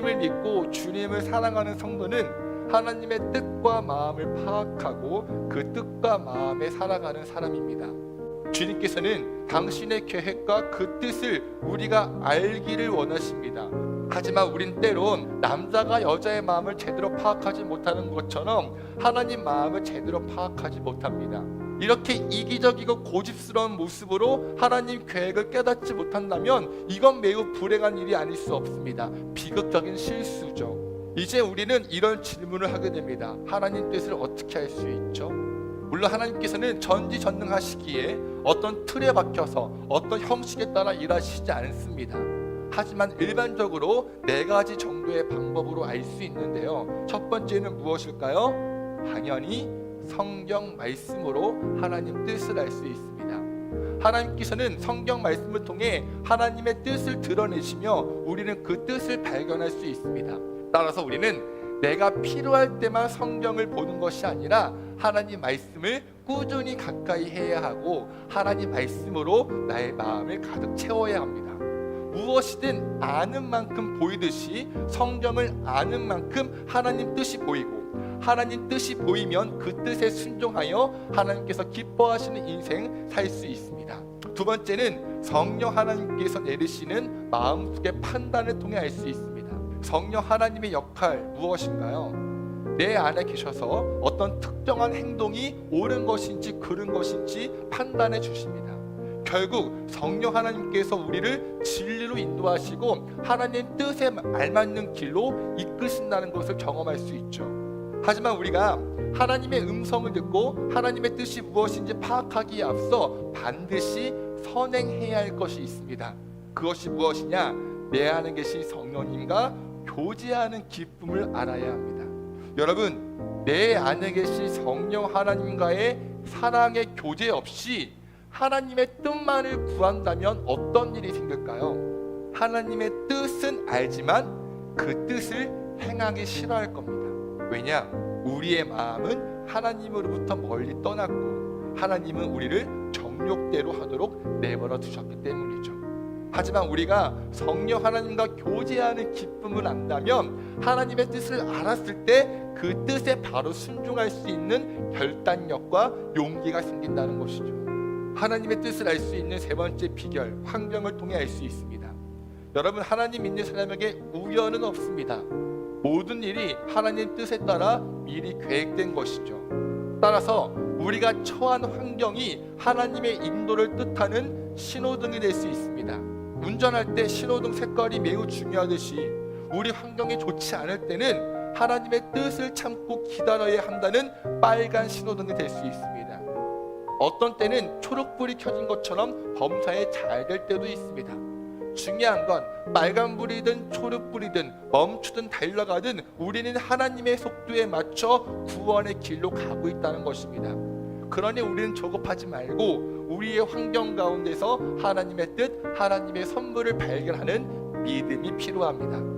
주님을 믿고 주님을 사랑하는 성도는 하나님의 뜻과 마음을 파악하고 그 뜻과 마음에 살아가는 사람입니다. 주님께서는 당신의 계획과 그 뜻을 우리가 알기를 원하십니다. 하지만 우린 때론 남자가 여자의 마음을 제대로 파악하지 못하는 것처럼 하나님 마음을 제대로 파악하지 못합니다. 이렇게 이기적이고 고집스러운 모습으로 하나님 계획을 깨닫지 못한다면 이건 매우 불행한 일이 아닐 수 없습니다. 비극적인 실수죠. 이제 우리는 이런 질문을 하게 됩니다. 하나님 뜻을 어떻게 할 수 있죠? 물론 하나님께서는 전지전능하시기에 어떤 틀에 박혀서 어떤 형식에 따라 일하시지 않습니다. 하지만 일반적으로 4가지 정도의 방법으로 알 수 있는데요. 첫 번째는 무엇일까요? 당연히 성경 말씀으로 하나님 뜻을 알 수 있습니다. 하나님께서는 성경 말씀을 통해 하나님의 뜻을 드러내시며 우리는 그 뜻을 발견할 수 있습니다. 따라서 우리는 내가 필요할 때만 성경을 보는 것이 아니라 하나님 말씀을 꾸준히 가까이 해야 하고 하나님 말씀으로 나의 마음을 가득 채워야 합니다. 무엇이든 아는 만큼 보이듯이 성경을 아는 만큼 하나님 뜻이 보이고 하나님 뜻이 보이면 그 뜻에 순종하여 하나님께서 기뻐하시는 인생 살 수 있습니다. 두 번째는 성령 하나님께서 내리시는 마음속의 판단을 통해 알 수 있습니다. 성령 하나님의 역할 무엇인가요? 내 안에 계셔서 어떤 특정한 행동이 옳은 것인지 그른 것인지 판단해 주십니다. 결국 성령 하나님께서 우리를 진리로 인도하시고 하나님 뜻에 알맞는 길로 이끄신다는 것을 경험할 수 있죠. 하지만 우리가 하나님의 음성을 듣고 하나님의 뜻이 무엇인지 파악하기에 앞서 반드시 선행해야 할 것이 있습니다. 그것이 무엇이냐? 내 안에 계신 성령님과 교제하는 기쁨을 알아야 합니다. 여러분, 내 안에 계신 성령 하나님과의 사랑의 교제 없이 하나님의 뜻만을 구한다면 어떤 일이 생길까요? 하나님의 뜻은 알지만 그 뜻을 행하기 싫어할 겁니다. 왜냐? 우리의 마음은 하나님으로부터 멀리 떠났고 하나님은 우리를 정욕대로 하도록 내버려 두셨기 때문이죠. 하지만 우리가 성령 하나님과 교제하는 기쁨을 안다면 하나님의 뜻을 알았을 때 그 뜻에 바로 순종할 수 있는 결단력과 용기가 생긴다는 것이죠. 하나님의 뜻을 알 수 있는 세 번째 비결, 환경을 통해 알 수 있습니다. 여러분, 하나님 믿는 사람에게 우연은 없습니다. 모든 일이 하나님 뜻에 따라 미리 계획된 것이죠. 따라서 우리가 처한 환경이 하나님의 인도를 뜻하는 신호등이 될 수 있습니다. 운전할 때 신호등 색깔이 매우 중요하듯이 우리 환경이 좋지 않을 때는 하나님의 뜻을 참고 기다려야 한다는 빨간 신호등이 될 수 있습니다. 어떤 때는 초록불이 켜진 것처럼 범사에 잘 될 때도 있습니다. 중요한 건 빨간불이든 초록불이든 멈추든 달려가든 우리는 하나님의 속도에 맞춰 구원의 길로 가고 있다는 것입니다. 그러니 우리는 조급하지 말고 우리의 환경 가운데서 하나님의 뜻, 하나님의 선물을 발견하는 믿음이 필요합니다.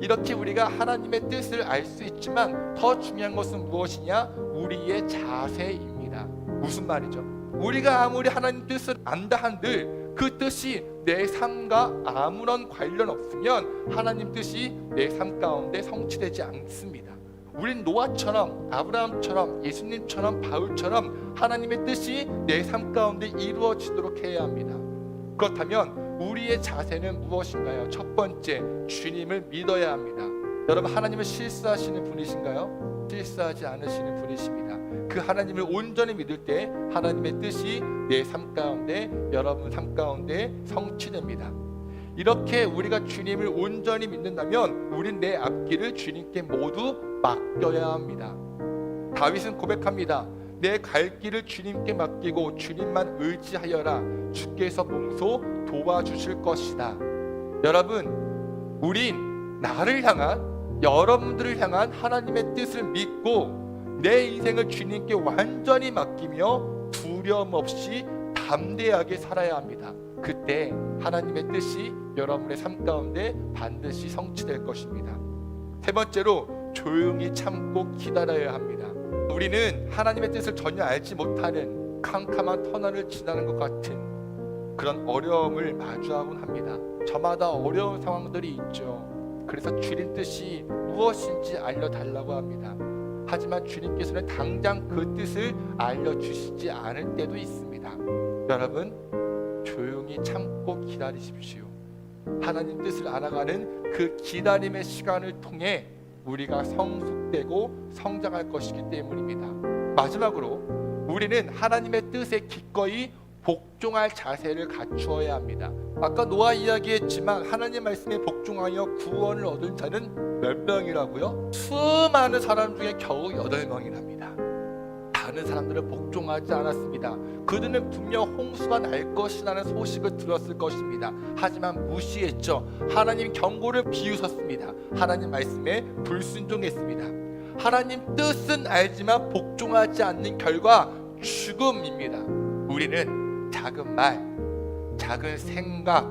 이렇게 우리가 하나님의 뜻을 알 수 있지만 더 중요한 것은 무엇이냐? 우리의 자세입니다. 무슨 말이죠? 우리가 아무리 하나님 뜻을 안다 한들 그 뜻이 내 삶과 아무런 관련 없으면 하나님 뜻이 내 삶 가운데 성취되지 않습니다. 우린 노아처럼, 아브라함처럼, 예수님처럼, 바울처럼 하나님의 뜻이 내 삶 가운데 이루어지도록 해야 합니다. 그렇다면 우리의 자세는 무엇인가요? 첫 번째, 주님을 믿어야 합니다. 여러분, 하나님은 실수하시는 분이신가요? 실수하지 않으시는 분이십니다. 그 하나님을 온전히 믿을 때 하나님의 뜻이 내 삶 가운데, 여러분 삶 가운데 성취됩니다. 이렇게 우리가 주님을 온전히 믿는다면 우린 내 앞길을 주님께 모두 맡겨야 합니다. 다윗은 고백합니다. 내 갈 길을 주님께 맡기고 주님만 의지하여라. 주께서 몸소 도와주실 것이다. 여러분, 우린 나를 향한, 여러분들을 향한 하나님의 뜻을 믿고 내 인생을 주님께 완전히 맡기며 두려움 없이 담대하게 살아야 합니다. 그때 하나님의 뜻이 여러분의 삶 가운데 반드시 성취될 것입니다. 세 번째로, 조용히 참고 기다려야 합니다. 우리는 하나님의 뜻을 전혀 알지 못하는 캄캄한 터널을 지나는 것 같은 그런 어려움을 마주하곤 합니다. 저마다 어려운 상황들이 있죠. 그래서 주님 뜻이 무엇인지 알려달라고 합니다. 하지만 주님께서는 당장 그 뜻을 알려주시지 않을 때도 있습니다. 여러분, 조용히 참고 기다리십시오. 하나님 뜻을 알아가는 그 기다림의 시간을 통해 우리가 성숙되고 성장할 것이기 때문입니다. 마지막으로 우리는 하나님의 뜻에 기꺼이 복종할 자세를 갖추어야 합니다. 아까 노아 이야기했지만 하나님 말씀에 복종하여 구원을 얻은 자는 몇 명이라고요? 수많은 사람 중에 겨우 8명이랍니다. 다른 사람들은 복종하지 않았습니다. 그들은 분명 홍수가 날 것이라는 소식을 들었을 것입니다. 하지만 무시했죠. 하나님 경고를 비웃었습니다. 하나님 말씀에 불순종했습니다. 하나님 뜻은 알지만 복종하지 않는 결과 죽음입니다. 우리는 작은 말, 작은 생각,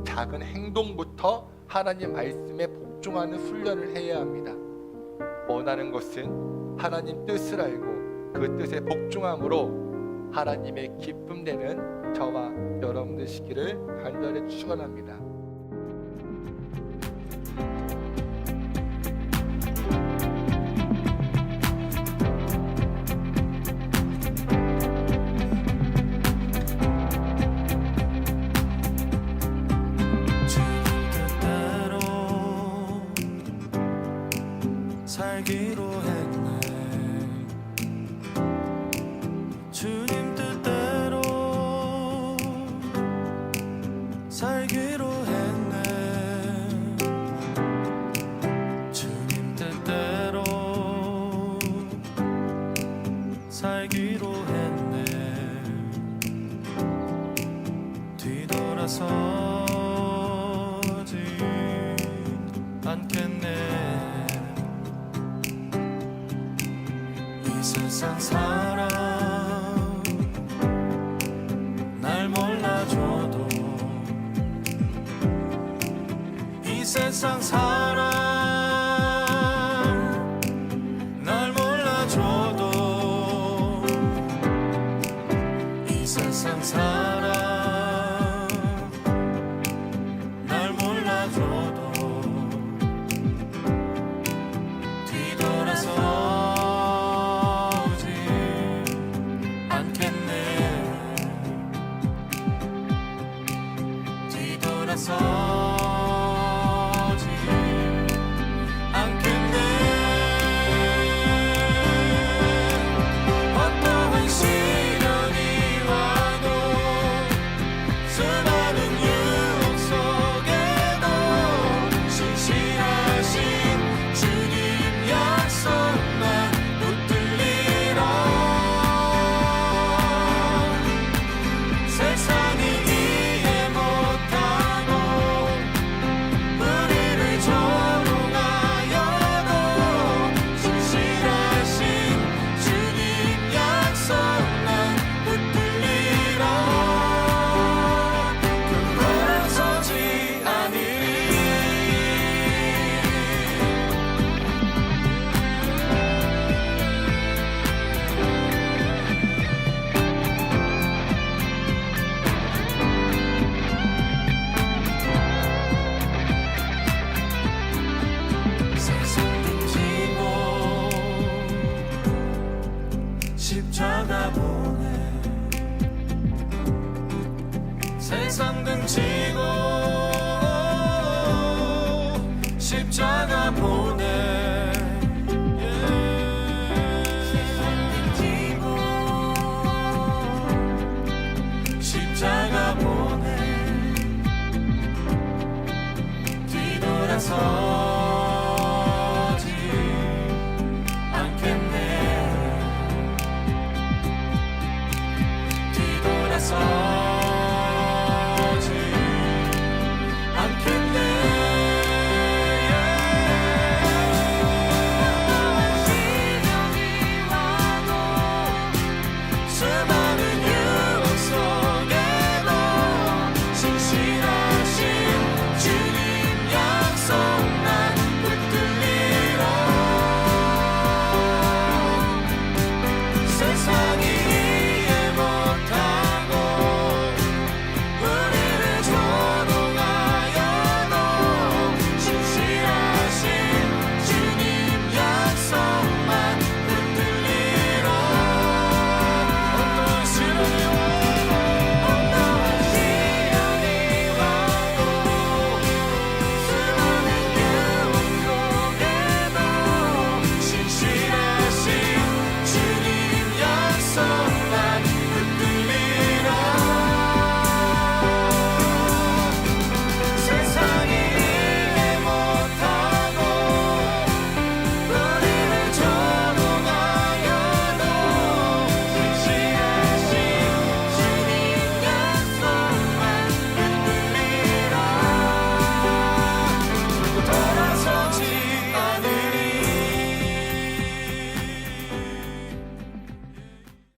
작은 행동부터 하나님 말씀에 복종하는 훈련을 해야 합니다. 원하는 것은 하나님 뜻을 알고 그 뜻에 복종함으로 하나님의 기쁨 되는 저와 여러분 되시기를 간절히 축원합니다. 살기로 했네. 주님 뜻대로 살기로 했네. 주님 뜻대로 살기로 했네. 뒤돌아서지 않겠네. 이 세상 사람 날 몰라줘도, 이 세상 사람 날 몰라줘도, 이 세상 사람 날 몰라줘도 뒤돌아서 서지 않겠네. 어떠한 시